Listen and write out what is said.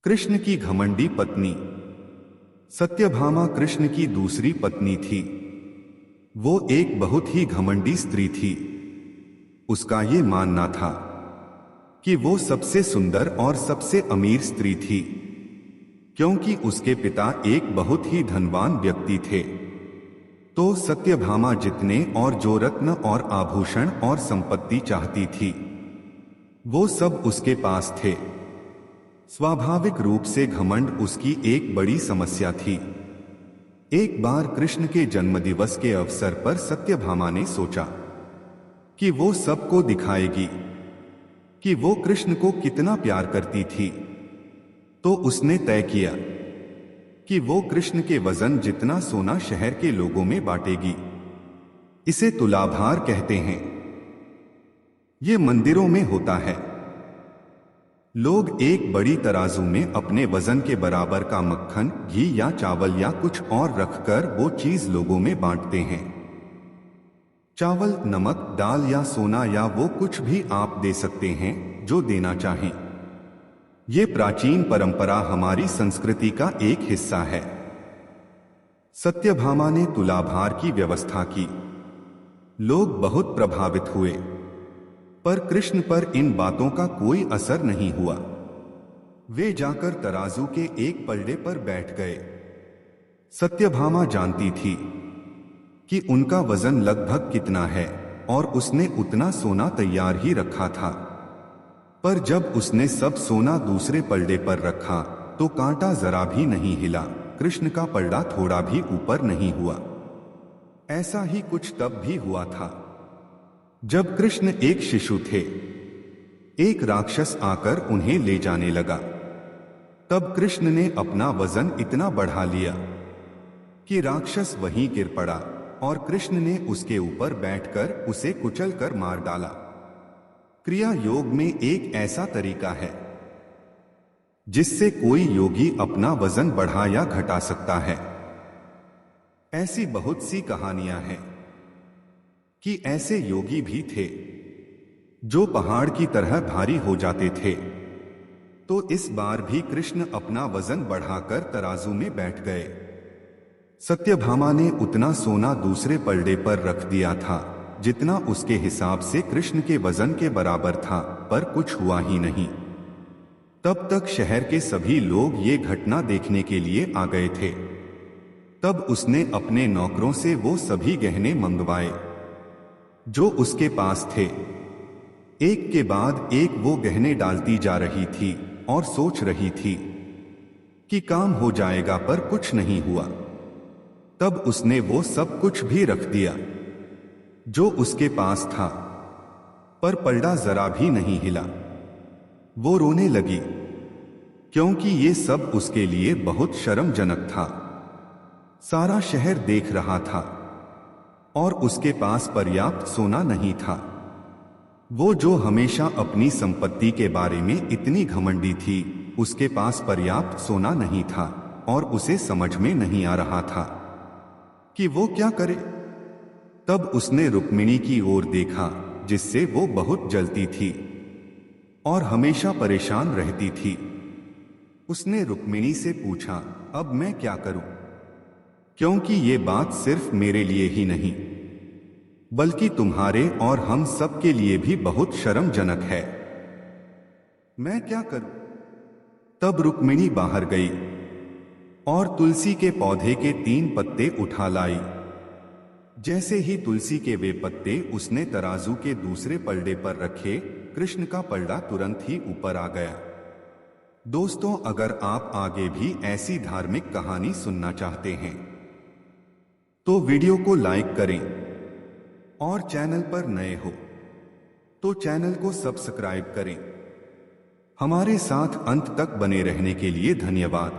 कृष्ण की घमंडी पत्नी। सत्यभामा कृष्ण की दूसरी पत्नी थी। वो एक बहुत ही घमंडी स्त्री थी। उसका ये मानना था कि वो सबसे सुंदर और सबसे अमीर स्त्री थी, क्योंकि उसके पिता एक बहुत ही धनवान व्यक्ति थे। तो सत्यभामा जितने और जो रत्न और आभूषण और संपत्ति चाहती थी, वो सब उसके पास थे। स्वाभाविक रूप से घमंड उसकी एक बड़ी समस्या थी। एक बार कृष्ण के जन्मदिवस के अवसर पर सत्यभामा ने सोचा कि वो सबको दिखाएगी कि वो कृष्ण को कितना प्यार करती थी। तो उसने तय किया कि वो कृष्ण के वजन जितना सोना शहर के लोगों में बांटेगी। इसे तुलाभार कहते हैं। ये मंदिरों में होता है। लोग एक बड़ी तराजू में अपने वजन के बराबर का मक्खन, घी या चावल या कुछ और रखकर वो चीज लोगों में बांटते हैं। चावल, नमक, दाल या सोना या वो कुछ भी आप दे सकते हैं जो देना चाहें। ये प्राचीन परंपरा हमारी संस्कृति का एक हिस्सा है। सत्यभामा ने तुलाभार की व्यवस्था की। लोग बहुत प्रभावित हुए, पर कृष्ण पर इन बातों का कोई असर नहीं हुआ। वे जाकर तराजू के एक पलड़े पर बैठ गए। सत्यभामा जानती थी कि उनका वजन लगभग कितना है और उसने उतना सोना तैयार ही रखा था। पर जब उसने सब सोना दूसरे पलड़े पर रखा तो कांटा जरा भी नहीं हिला। कृष्ण का पलड़ा थोड़ा भी ऊपर नहीं हुआ। ऐसा ही कुछ तब भी हुआ था जब कृष्ण एक शिशु थे। एक राक्षस आकर उन्हें ले जाने लगा। तब कृष्ण ने अपना वजन इतना बढ़ा लिया कि राक्षस वहीं गिर पड़ा और कृष्ण ने उसके ऊपर बैठकर उसे कुचलकर मार डाला। क्रिया योग में एक ऐसा तरीका है जिससे कोई योगी अपना वजन बढ़ा या घटा सकता है। ऐसी बहुत सी कहानियां हैं कि ऐसे योगी भी थे जो पहाड़ की तरह भारी हो जाते थे। तो इस बार भी कृष्ण अपना वजन बढ़ाकर तराजू में बैठ गए। सत्यभामा ने उतना सोना दूसरे पलड़े पर रख दिया था जितना उसके हिसाब से कृष्ण के वजन के बराबर था, पर कुछ हुआ ही नहीं। तब तक शहर के सभी लोग ये घटना देखने के लिए आ गए थे। तब उसने अपने नौकरों से वो सभी गहने मंगवाए जो उसके पास थे। एक के बाद एक वो गहने डालती जा रही थी और सोच रही थी कि काम हो जाएगा, पर कुछ नहीं हुआ। तब उसने वो सब कुछ भी रख दिया जो उसके पास था, पर पलड़ा जरा भी नहीं हिला। वो रोने लगी क्योंकि ये सब उसके लिए बहुत शर्मजनक था। सारा शहर देख रहा था और उसके पास पर्याप्त सोना नहीं था। वो जो हमेशा अपनी संपत्ति के बारे में इतनी घमंडी थी, उसके पास पर्याप्त सोना नहीं था और उसे समझ में नहीं आ रहा था कि वो क्या करे। तब उसने रुक्मिणी की ओर देखा, जिससे वो बहुत जलती थी और हमेशा परेशान रहती थी। उसने रुक्मिणी से पूछा, अब मैं क्या करूं? क्योंकि ये बात सिर्फ मेरे लिए ही नहीं बल्कि तुम्हारे और हम सब के लिए भी बहुत शर्मजनक है। मैं क्या करूं? तब रुक्मिणी बाहर गई और तुलसी के पौधे के 3 पत्ते उठा लाई। जैसे ही तुलसी के वे पत्ते उसने तराजू के दूसरे पलड़े पर रखे, कृष्ण का पलड़ा तुरंत ही ऊपर आ गया। दोस्तों, अगर आप आगे भी ऐसी धार्मिक कहानी सुनना चाहते हैं तो वीडियो को लाइक करें और चैनल पर नए हो तो चैनल को सब्सक्राइब करें। हमारे साथ अंत तक बने रहने के लिए धन्यवाद।